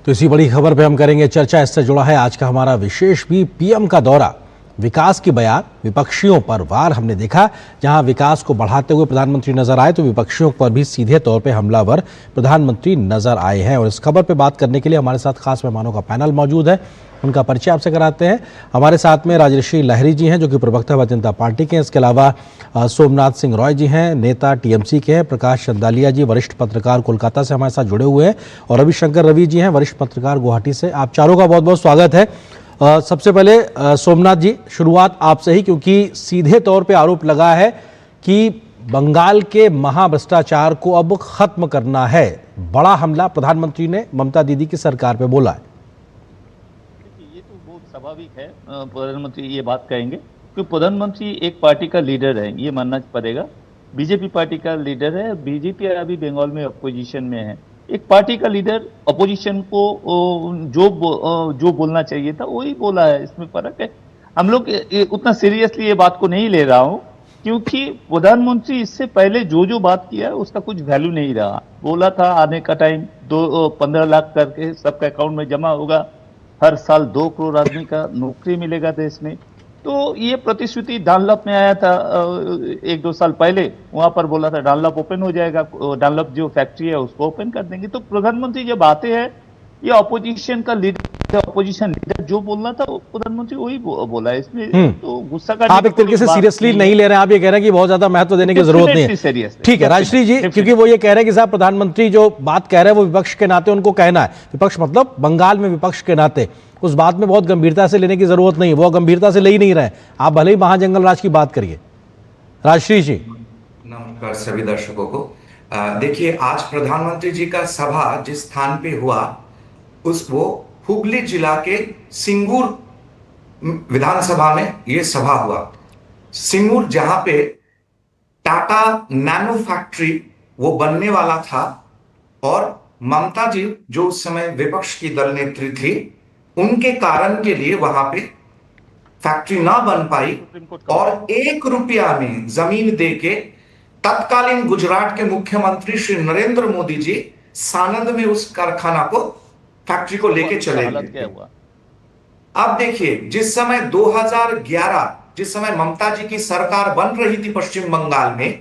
तो इसी बड़ी खबर पे हम करेंगे चर्चा। इससे जुड़ा है आज का हमारा विशेष भी पीएम का दौरा, विकास की बयान, विपक्षियों पर वार। हमने देखा जहां विकास को बढ़ाते हुए प्रधानमंत्री नजर आए तो विपक्षियों पर भी सीधे तौर पे हमलावर प्रधानमंत्री नजर आए हैं। और इस खबर पे बात करने के लिए हमारे साथ खास मेहमानों का पैनल मौजूद है, उनका परिचय आपसे कराते हैं। हमारे साथ में राजश्री लहरी जी हैं जो कि प्रवक्ता भारतीय जनता पार्टी के हैं। इसके अलावा सोमनाथ सिंह रॉय जी हैं, नेता टीएमसी के हैं। प्रकाश चंदालिया जी वरिष्ठ पत्रकार कोलकाता से हमारे साथ जुड़े हुए हैं। और रविशंकर रवि जी हैं वरिष्ठ पत्रकार गुवाहाटी से। आप चारों का बहुत बहुत स्वागत है। सबसे पहले सोमनाथ जी, शुरुआत आपसे ही, क्योंकि सीधे तौर पे आरोप लगा है कि बंगाल के महाभ्रष्टाचार को अब खत्म करना है। बड़ा हमला प्रधानमंत्री ने ममता दीदी की सरकार पे बोला है। ये तो बहुत स्वाभाविक है, प्रधानमंत्री ये बात कहेंगे क्योंकि प्रधानमंत्री एक पार्टी का लीडर है, ये मानना पड़ेगा। बीजेपी पार्टी का लीडर है। बीजेपी अभी बंगाल में अपोजिशन में है। एक पार्टी का लीडर अपोजिशन को जो बोलना चाहिए था वही बोला है, इसमें फर्क है। हम लोग उतना सीरियसली ये बात को नहीं ले रहा हूँ, क्योंकि प्रधानमंत्री इससे पहले जो बात किया है उसका कुछ वैल्यू नहीं रहा। बोला था आने का टाइम 15 लाख करके सबका अकाउंट में जमा होगा, हर साल 2 करोड़ आदमी का नौकरी मिलेगा देश में। तो ये प्रतिश्रुति डनलप में आया था 1-2 साल पहले, वहां पर बोला था डनलप ओपन हो जाएगा, डनलप जो फैक्ट्री है उसको ओपन कर देंगे। तो प्रधानमंत्री जब आते हैं, ये अपोजिशन का लीडर, अपोजिशन लीडर जो बोलना था प्रधानमंत्री वही बोला है। इसमें तो गुस्सा का आप एक तरीके से सीरियसली नहीं ले रहे हैं, आप ये कह रहे हैं कि बहुत ज्यादा महत्व देने की जरूरत नहीं है। ठीक है राजश्री जी, क्योंकि वो ये कह रहे हैं कि साहब प्रधानमंत्री जो बात कह रहे हैं वो विपक्ष के नाते उनको कहना है। विपक्ष मतलब बंगाल में विपक्ष के नाते उस बात में बहुत गंभीरता से लेने की जरूरत नहीं है। वो गंभीरता से ले ही नहीं रहे। आप भले ही महाजंगल राज की बात करिए। राजश्री जी, नमस्कार सभी दर्शकों को। देखिए, आज प्रधानमंत्री जी का सभा जिस स्थान पे हुआ वो हुगली जिला के सिंगूर विधानसभा में ये सभा हुआ। सिंगूर जहां पे टाटा नैनो फैक्ट्री वो बनने वाला था और ममता जी जो उस समय विपक्ष की दल नेत्री थी, उनके कारण के लिए वहां पे फैक्ट्री ना बन पाई और 1 रुपया में जमीन देके तत्कालीन गुजरात के मुख्यमंत्री श्री नरेंद्र मोदी जी सानंद में उस कारखाना को, फैक्ट्री को लेके चले गए। अब देखिए, जिस समय 2011 जिस समय ममता जी की सरकार बन रही थी पश्चिम बंगाल में,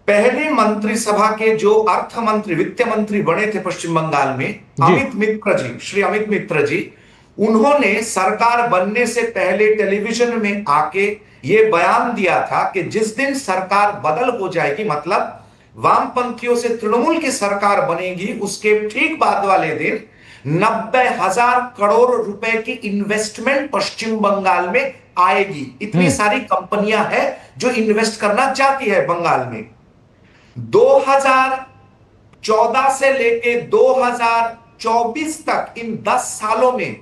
पहले मंत्रिसभा के जो अर्थ मंत्री, वित्त मंत्री बने थे पश्चिम बंगाल में, अमित मित्र जी, श्री अमित मित्र जी, उन्होंने सरकार बनने से पहले टेलीविजन में आके ये बयान दिया था कि जिस दिन सरकार बदल हो जाएगी, मतलब वामपंथियों से तृणमूल की सरकार बनेगी, उसके ठीक बाद वाले दिन 90,000 करोड़ रुपए की इन्वेस्टमेंट पश्चिम बंगाल में आएगी। इतनी सारी कंपनियां हैं जो इन्वेस्ट करना चाहती है बंगाल में। 2014 से लेके 2024 तक इन 10 सालों में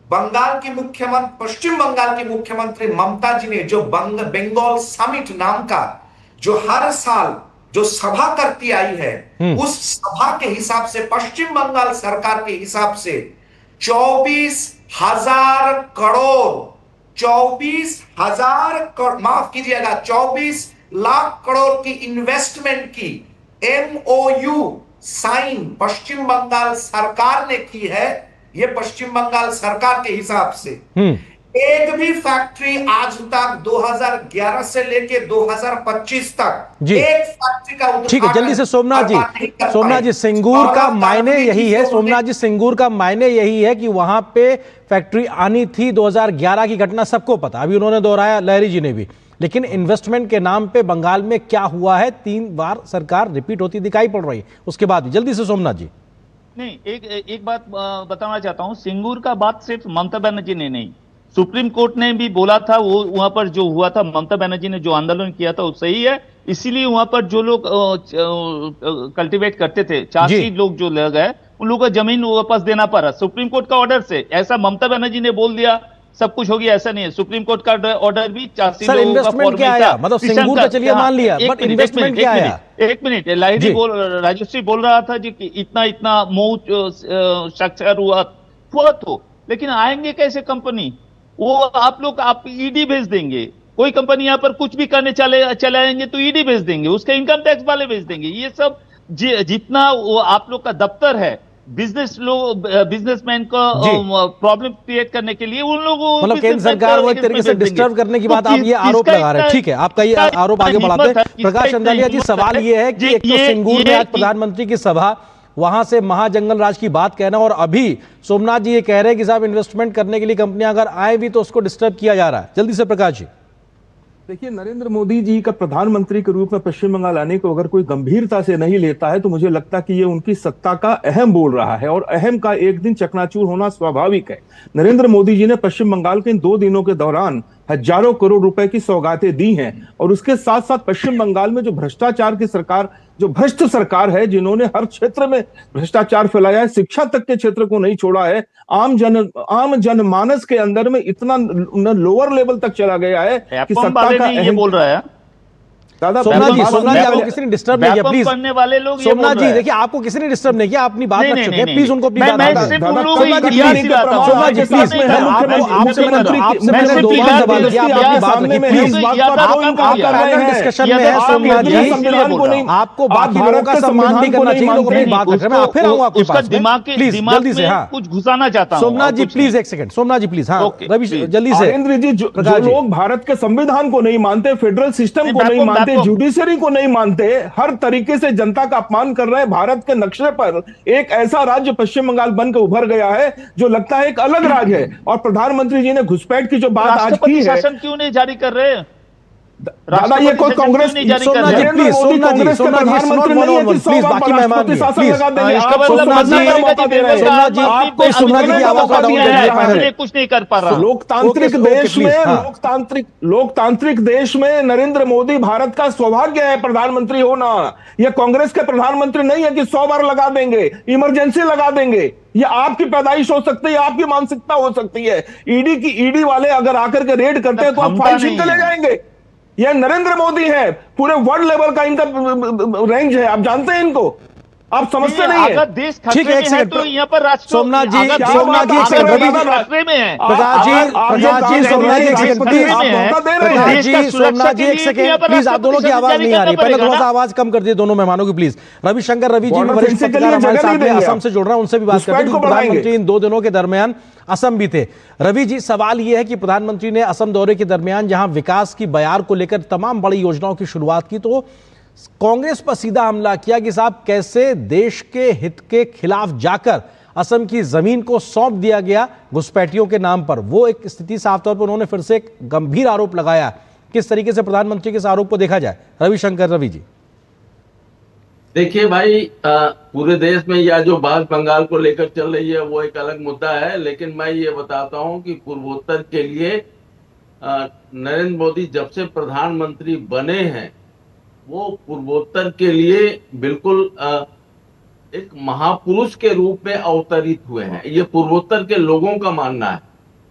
बंगाल की मुख्यमंत्री, पश्चिम बंगाल की मुख्यमंत्री ममता जी ने जो बंगाल समिट नाम का जो हर साल जो सभा करती आई है, उस सभा के हिसाब से, पश्चिम बंगाल सरकार के हिसाब से 24,000 करोड़, 24,000 करोड़, माफ कीजिएगा, 24 लाख करोड़ की इन्वेस्टमेंट की MOU साइन पश्चिम बंगाल सरकार ने की है। ये पश्चिम बंगाल सरकार के हिसाब से एक भी फैक्ट्री आज तक 2011 से लेके 2025 तक एक फैक्ट्री का उद्घाटन, ठीक है, जल्दी से सोमनाथ जी, सिंगूर का मायने यही है, सोमनाथ जी, सिंगूर का मायने यही है कि वहां पे फैक्ट्री आनी थी। 2011 की घटना सबको पता, अभी उन्होंने दोहराया, लहरी जी ने भी। लेकिन इन्वेस्टमेंट के नाम पे बंगाल में क्या हुआ है, 3 बार सरकार रिपीट होती दिखाई पड़ रही है। उसके बाद जल्दी से सोमनाथ जी। नहीं, एक बात बताना चाहता हूं। सिंगूर का बात सिर्फ ममता बनर्जी ने नहीं, सुप्रीम कोर्ट ने भी बोला था। वो वहां पर जो हुआ था, ममता बनर्जी ने जो आंदोलन किया था वो सही है। इसीलिए वहां पर जो लोग कल्टीवेट करते थे, 84 लोग जो लग गए, उन लोगों को जमीन वापस देना पड़ा सुप्रीम कोर्ट का ऑर्डर से। ऐसा ममता बनर्जी ने बोल दिया सब कुछ हो गया, ऐसा नहीं है। सुप्रीम कोर्ट का ऑर्डर भी 84 लोगों का इन्वेस्टमेंट क्या आया, मतलब सिंगूर का चलिए मान लिया, बट इन्वेस्टमेंट क्या आया? एक मिनट, राजश्री बोल रहा था जी कि इतना स्ट्रक्चर हुआ तो, लेकिन आएंगे कैसे कंपनी? वो आप ईडी भेज देंगे। कोई कंपनी यहाँ पर कुछ भी करने चले आएंगे तो ईडी भेज देंगे, उसके इनकम टैक्स वाले भेज देंगे। ये सब जितना वो आप लोग का दफ्तर है, बिजनेसमैन को जी। प्रॉब्लम क्रिएट करने के लिए उन लोगों मतलब केंद्र सरकार वो एक तरीके से डिस्टर्ब करने की बात आप ये आरोप लगा रहे हैं। ठीक है, आपका ये आरोप आगे बढ़ाते हैं। प्रकाश अंदालिया जी, सवाल ये है कि एक तो सिंगूर में आज प्रधानमंत्री की सभा, वहां से महाजंगल राज की बात कहना, और अभी सोमनाथ जी ये कह रहे हैं कि साहब इन्वेस्टमेंट करने के लिए कंपनियां अगर आए भी तो उसको डिस्टर्ब किया जा रहा है। जल्दी से प्रकाश जी। देखिए, नरेंद्र मोदी जी का प्रधानमंत्री के रूप में पश्चिम बंगाल आने को अगर कोई गंभीरता से नहीं लेता है तो मुझे लगता है कि ये उनकी सत्ता का अहम बोल रहा है, और अहम का एक दिन चकनाचूर होना स्वाभाविक है। नरेंद्र मोदी जी ने पश्चिम बंगाल के इन 2 दिनों के दौरान हजारों करोड़ रुपए की सौगातें दी हैं, और उसके साथ साथ पश्चिम बंगाल में जो भ्रष्टाचार की सरकार, जो भ्रष्ट सरकार है, जिन्होंने हर क्षेत्र में भ्रष्टाचार फैलाया है, शिक्षा तक के क्षेत्र को नहीं छोड़ा है, आम जनमानस के अंदर में इतना लोअर लेवल तक चला गया है कि सत्ता का ये बोल रहा है दादा। सोमनाथ जी, आपको किसी ने डिस्टर्ब नहीं किया, प्लीज। करने वाले लोग सोमनाथ जी देखिए, आपको किसी ने डिस्टर्ब नहीं किया, अपनी बात रख चुके हैं, प्लीज उनको अपनी बात सोमनाथ जी प्लीज, आपने 2 बार सवाल किया, आपने डिस्कशन में है। सोमनाथ जी, आपको बाकी लोगों का सम्मान भी करना चाहिए, लोग अपनी बात रख रहे हैं। फिर आऊंगा आपके पास, प्लीज जल्दी से। हाँ, कुछ घुसाना चाहता हूं। सोमनाथ जी प्लीज, एक सेकंड। सोमनाथ जी प्लीज। हाँ रवि, जल्दी से। नरेंद्र जी, जो लोग भारत के संविधान को नहीं मानते, फेडरल सिस्टम को नहीं मानते, जुडिशरी को नहीं मानते, हर तरीके से जनता का अपमान कर रहे हैं, भारत के नक्शे पर एक ऐसा राज्य पश्चिम बंगाल बनकर उभर गया है जो लगता है एक अलग राज्य है। और प्रधानमंत्री जी ने घुसपैठ की जो बात आज की है, शासन क्यों नहीं जारी कर रहे हैं? दादा, ये कोई Congress please, Somnath ji, please, Somnath ji, please, बाकी मेहमान प्लीज, सोमनाथ जी, आपको सोमनाथ जी की आवाज का डाउन करना, कुछ नहीं कर पा रहा। लोकतांत्रिक देश में नरेंद्र मोदी भारत का सौभाग्य है प्रधानमंत्री होना। यह कांग्रेस के प्रधानमंत्री नहीं है कि 100 बार लगा देंगे, इमरजेंसी लगा देंगे। ये आपकी पैदाइश हो सकती है, आपकी मानसिकता हो सकती है। ईडी वाले अगर आकर के रेड करते हैं तो आप फाइल छीन के ले जाएंगे। यह नरेंद्र मोदी है, पूरे वर्ल्ड लेवल का इनका रेंज है, आप जानते हैं इनको, आप समझते नहीं है। अगर देश ठीक है, एक सेकंड तो यहाँ पर सोमनाथ जी, सोमनाथ जी, एक सेकंड, खतरे में है। प्रकाश जी, सोमनाथ जी, एक सेकंड प्लीज, प्रकाश जी, सोमनाथ जी, एक सेकंड प्लीज, आप दोनों की आवाज नहीं आ रही, पहले थोड़ा सा आवाज कम कर दिए दोनों मेहमानों की प्लीज। रविशंकर रवि जी, वरिष्ठ पत्रकार हमारे साथ हैं, असम से जुड़ रहे हैं, उनसे भी बात करते हैं। प्रधानमंत्री इन 2 दिनों के दरमियान असम भी थे। रवि जी, सवाल यह है कि प्रधानमंत्री ने असम दौरे के दरमियान जहां विकास की बयार को लेकर तमाम बड़ी योजनाओं की शुरुआत की, तो कांग्रेस पर सीधा हमला किया कि साहब कैसे देश के हित के खिलाफ जाकर असम की जमीन को सौंप दिया गया घुसपैठियों के नाम पर। वो एक स्थिति साफ तौर पर उन्होंने फिर से एक गंभीर आरोप लगाया। किस तरीके से प्रधानमंत्री के इस आरोप को देखा जाए? रविशंकर रवि जी। देखिए भाई, पूरे देश में या जो बात बंगाल को लेकर चल रही है वो एक अलग मुद्दा है, लेकिन मैं ये बताता हूं कि पूर्वोत्तर के लिए नरेंद्र मोदी जब से प्रधानमंत्री बने हैं वो पूर्वोत्तर के लिए बिल्कुल एक महापुरुष के रूप में अवतरित हुए हैं। ये पूर्वोत्तर के लोगों का मानना है।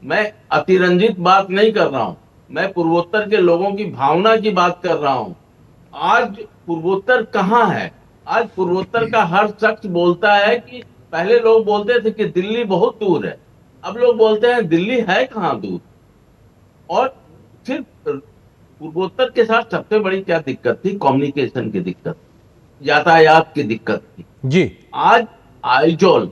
मैं अतिरंजित बात नहीं कर रहा हूं, मैं पूर्वोत्तर के लोगों की भावना की बात कर रहा हूं। आज पूर्वोत्तर कहाँ है? आज पूर्वोत्तर का हर शख्स बोलता है कि पहले लोग बोलते थे कि दिल्ली बहुत दूर है, अब लोग बोलते हैं दिल्ली है कहाँ दूर। और फिर पूर्वोत्तर के साथ सबसे बड़ी क्या दिक्कत थी? कम्युनिकेशन की दिक्कत, यातायात की दिक्कत थी जी। आज आइजोल,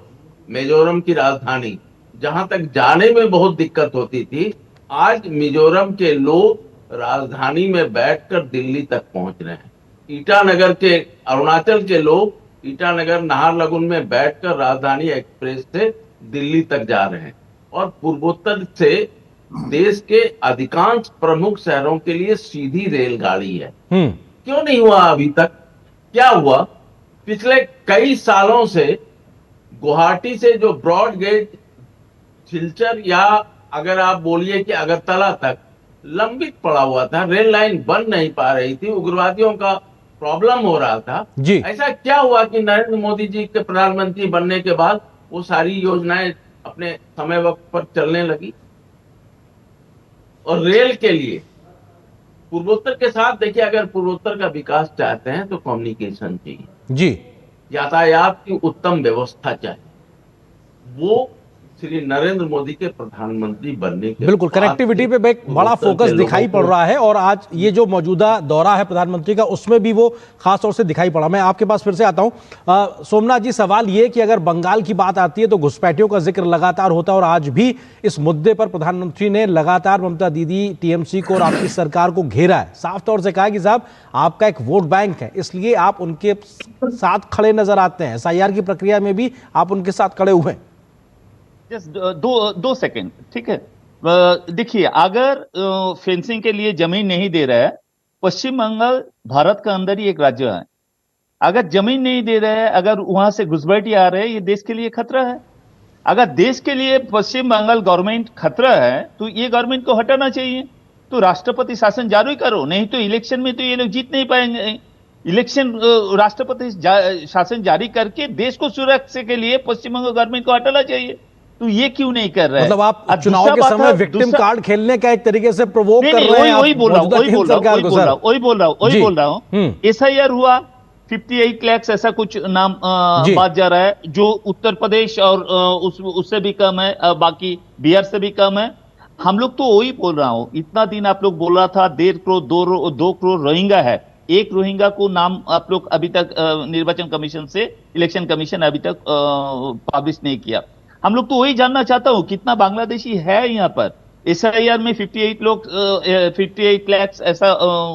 मिजोरम की राजधानी, जहां तक जाने में बहुत दिक्कत होती थी, आज मिजोरम के लोग राजधानी में बैठकर दिल्ली तक पहुंच रहे हैं। ईटानगर के, अरुणाचल के लोग ईटानगर नाहरलगुन में बैठकर राजधानी एक्सप्रेस से दिल्ली तक जा रहे हैं। और पूर्वोत्तर से देश के अधिकांश प्रमुख शहरों के लिए सीधी रेलगाड़ी है। क्यों नहीं हुआ अभी तक? क्या हुआ? पिछले कई सालों से गुवाहाटी से जो ब्रॉड गेज, सिलचर या अगर आप बोलिए कि अगरतला तक लंबित पड़ा हुआ था, रेल लाइन बन नहीं पा रही थी, उग्रवादियों का प्रॉब्लम हो रहा था जी। ऐसा क्या हुआ कि नरेंद्र मोदी जी के प्रधानमंत्री बनने के बाद वो सारी योजनाएं अपने समय वक्त पर चलने लगी? और रेल के लिए पूर्वोत्तर के साथ देखिए, अगर पूर्वोत्तर का विकास चाहते हैं तो कम्युनिकेशन चाहिए जी, यातायात की उत्तम व्यवस्था चाहिए। वो श्री नरेंद्र मोदी के प्रधानमंत्री बनने के बिल्कुल, बाद कनेक्टिविटी पे एक बड़ा पूर्वोत्तर फोकस के दिखाई लोगों पड़ को- रहा है और आज ये जो मौजूदा दौरा है प्रधानमंत्री का उसमें भी वो खास तौर से दिखाई पड़ा। मैं आपके पास फिर से आता हूं। सोमनाथ जी, सवाल ये कि अगर बंगाल की बात आती है तो घुसपैठियों का जिक्र लगातार होता है और आज भी इस मुद्दे पर प्रधानमंत्री ने लगातार ममता दीदी, टीएमसी को और आपकी सरकार को घेरा है। साफ तौर से कहा कि साहब आपका एक वोट बैंक है, इसलिए आप उनके साथ खड़े नजर आते हैं। एसआईआर की प्रक्रिया में भी आप उनके साथ खड़े हुए हैं। जस्ट दो सेकंड, ठीक है। देखिए, अगर फेंसिंग के लिए जमीन नहीं दे रहा है, पश्चिम बंगाल भारत का अंदर ही एक राज्य है। अगर जमीन नहीं दे रहा है, अगर वहां से घुसपैठी आ रहे हैं, ये देश के लिए खतरा है। अगर देश के लिए पश्चिम बंगाल गवर्नमेंट खतरा है तो ये गवर्नमेंट को हटाना चाहिए। तो राष्ट्रपति शासन जारी करो, नहीं तो इलेक्शन में तो ये लोग जीत नहीं पाएंगे। इलेक्शन राष्ट्रपति शासन जारी करके देश को सुरक्षा के लिए पश्चिम बंगाल गवर्नमेंट को हटाना चाहिए। तो ये क्यों नहीं कर रहे हैं? मतलब आप अब चुनाव दूसरा के बात समय है, विक्टिम दूसरा- कार्ड खेलने का एक तरीके से प्रोवोक नहीं, कर नहीं, रहे हैं आप वही बोल रहा हूँ, मौजूदा वही बोल केंद्र सरकार को, सर। वही बोल रहा हूँ। एसआईआर हुआ, 58 लाख ऐसा कुछ नाम जी। बात जा रहा है, जो उत्तर प्रदेश और उससे भी कम है, बाकी बिहार से भी कम है। हम लोग तो वही बोल रहा हूँ, इतना दिन आप लोग बोल रहा था 1.5 करोड़ 2 करोड़ रोहिंगा है। एक रोहिंगा को नाम आप लोग अभी तक निर्वाचन कमीशन से, इलेक्शन कमीशन अभी तक पब्लिश नहीं किया। हम लोग तो वही जानना चाहता हूँ कितना बांग्लादेशी है यहाँ पर। एसआईआर में 58 लाख ऐसा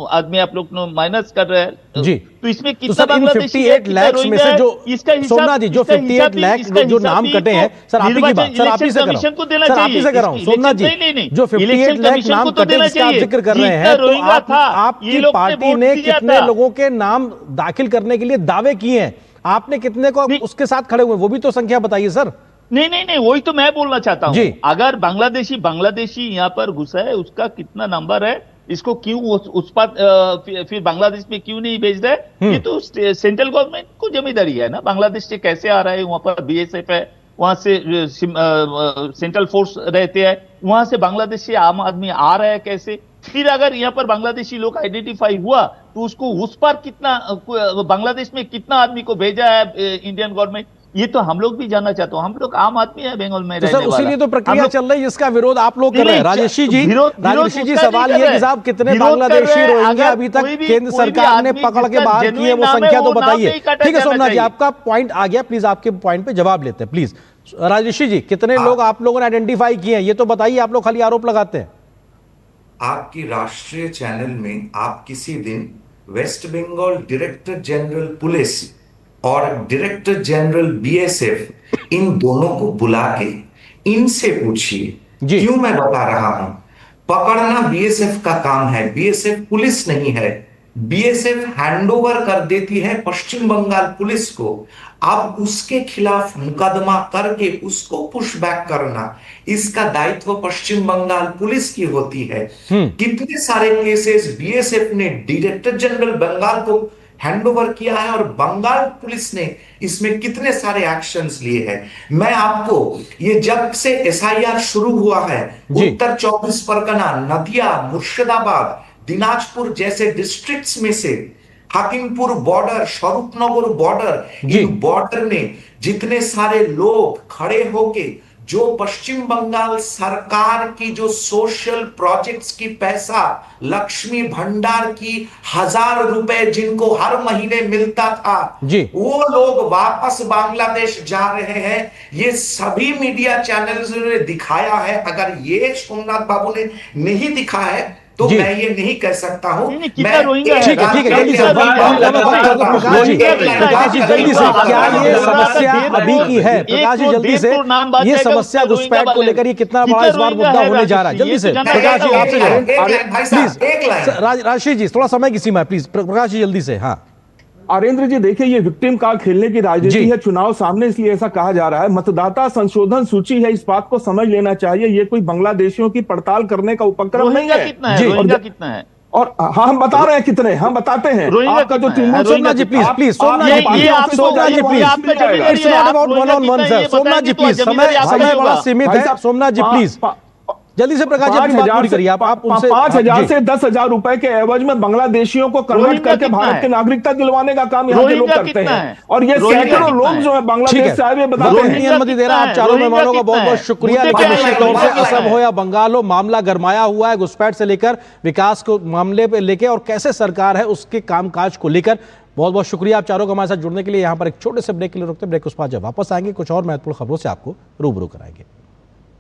आदमी आप लोग माइनस कर रहे हैं। जी। तो इसमें तो कितना सर इन बांग्लादेशी है, 58 कितना लाख में रोहिंग्या से है, जो इसका हिसाब, सोमनाथ जी, जो इसका 58 हिसाब भी- लाख इसका जो हिसाब नाम भी कटे हैं, तो सर आप ही की निर्वाचन बात, सर आप ही से कर रहा कमीशन को देना हूं, सर आप ही चाहिए। से कर रहा हूं। सोमनाथ जी, नहीं, जो 58 लाख कमीशन नाम को तो कटे देना जिसका आप चाहिए। जिक्र कर रहे जितना हैं, तो रोहिंगा था, ये आपकी लोग पार्टी वोट ने दिया कितने था। लोगों के नाम दाखिल करने के लिए दावे किए हैं? आपने कितने को नहीं। उसके साथ खड़े हुए, वो भी तो संख्या बताइए सर। नहीं, वही तो मैं बोलना चाहता हूं। जी। अगर बांग्लादेशी यहाँ पर घुसा है, उसका कितना नंबर है, इसको क्यों उस पर फिर बांग्लादेश में क्यों नहीं भेज रहे? ये तो सेंट्रल गवर्नमेंट को जिम्मेदारी है ना। बांग्लादेश से कैसे आ रहा है, वहां पर बीएसएफ है, वहां से सेंट्रल फोर्स रहते हैं, वहां से बांग्लादेश से आम आदमी आ रहा है कैसे? फिर अगर यहाँ पर बांग्लादेशी लोग आइडेंटिफाई हुआ तो उसको उस पर कितना, बांग्लादेश में कितना आदमी को भेजा है इंडियन गवर्नमेंट, ये तो हम लोग भी जानना चाहते हैं। हम लोग आम आदमी है बंगाल में तो रहने सर वाला। उसीलिए तो प्रक्रिया हम लोग- चल रही है जिसका विरोध आप लोग कर रहे हैं। नहीं, राजेशी जी, विरोध राजेशी जी, उसका सवाल नहीं ये कर है कि रहे। साहब कितने विरोध कर बांग्लादेशी रहे हैं। रोहिंग्या अगर अभी तक कोई भी केंद्र सरकार ने आदमी पकड़ के जिसका बाहर की है, वो genuine नाम है, संख्या तो वो नाम बताइए। नहीं काटा ठीक है जाना सोमनाथ जी, चाहिए। आपका पॉइंट आ गया, प्लीज आपके पॉइंट पे जवाब लेते हैं प्लीज। राजेशी जी, कितने लोग आप लोगों ने आइडेंटिफाई किए हैं ये तो बताइए, आप लोग खाली आरोप लगाते हैं। आपकी राष्ट्रीय चैनल में आप किसी दिन West Bengal director general police और डायरेक्टर जनरल बीएसएफ इन दोनों को बुला के इनसे पूछिए। जी। क्यों मैं बता रहा हूं? पकड़ना बीएसएफ का काम है, बीएसएफ पुलिस नहीं है। बीएसएफ हैंडओवर कर देती है पश्चिम बंगाल पुलिस को। अब उसके खिलाफ मुकदमा करके उसको पुशबैक करना, इसका दायित्व पश्चिम बंगाल पुलिस की होती है। कितने सारे केसेस बीएसएफ ने डायरेक्टर जनरल बंगाल को हैंडओवर किया है और बंगाल पुलिस ने इसमें कितने सारे एक्शंस लिए हैं। मैं आपको ये जब से एसआईआर शुरू हुआ है, जी। उत्तर 24 परगना, नदिया, मुर्शिदाबाद, दिनाजपुर जैसे डिस्ट्रिक्ट्स में से हाकिमपुर बॉर्डर, स्वरूपनगर बॉर्डर, जी। इन बॉर्डर में जितने सारे लोग खड़े होके जो पश्चिम बंगाल सरकार की जो सोशल प्रोजेक्ट्स की पैसा, लक्ष्मी भंडार की 1000 रुपए जिनको हर महीने मिलता था, जी। वो लोग वापस बांग्लादेश जा रहे हैं। ये सभी मीडिया चैनल्स ने दिखाया है। अगर ये सोमनाथ बाबू ने नहीं दिखा है तो जी। मैं ये नहीं कह सकता हूं। नहीं, कितना रोहिंग्या है? ठीक है, ठीक है, जल्दी से प्रकाश जी, जल्दी से, क्या ये समस्या अभी की है? प्रकाश जी जल्दी से, ये समस्या घुसपैठ को लेकर ये कितना बड़ा इस बार मुद्दा होने जा रहा है? जल्दी से प्रकाश जी, आपसे प्लीज। राजेश जी, थोड़ा समय की सीमा है प्लीज। प्रकाश जी जल्दी से। हाँ आरेंद्र जी, देखिए ये विक्टिम कार्ड खेलने की राजनीति जी। है। चुनाव सामने इसलिए ऐसा कहा जा रहा है। मतदाता संशोधन सूची है, इस बात को समझ लेना चाहिए। ये कोई बांग्लादेशियों की पड़ताल करने का उपक्रम नहीं रोहिंग्या है। कितना है? जी। रोहिंग्या कितना है? और हाँ, हम बता रहे हैं कितने, हम बताते हैं। रोहिंग्या आपका जो कितना है? Trinamool Somnath ji please, please Somnath ji, Somnath ji please, it's not about one on one sir. Somnath ji please, समय बड़ा सीमित है। सोमनाथ जी प्लीज, जल्दी से प्रकाश जी अपनी बात पूरी करिए। आप उनसे 5,000 से 10,000 रुपए के एवज में बांग्लादेशियों को कन्वर्ट रोहिंग्या करके कितना भारत है? की नागरिकता दिलवाने का काम यहाँ के लोग रोहिंग्या करते कितना हैं। है? और ये रोहिंग्या सैकड़ों कितना लोग है? जो है ठीक बांग्लादेश है, से आए हुए बताते वक्त हैं। नहीं अनुमति दे रहा। आप चारों रोहिंग्या मेहमानों का कितना बहुत बहुत है? शुक्रिया। मुद्दे लेकिन क्या निश्चित है? तौर से रोहिंग्या असम हो या बंगाल हो, मामला गरमाया हुआ है घुसपैठ से लेकर विकास को मामले पे लेके और कैसे सरकार है उसके कामकाज को लेकर। बहुत बहुत शुक्रिया आप चारों को हमारे साथ जुड़ने के लिए। यहाँ पर एक छोटे से ब्रेक के लिए रुकते, ब्रेक के बाद जब वापस आएंगे कुछ और महत्वपूर्ण खबरों से आपको रूबरू कराएंगे।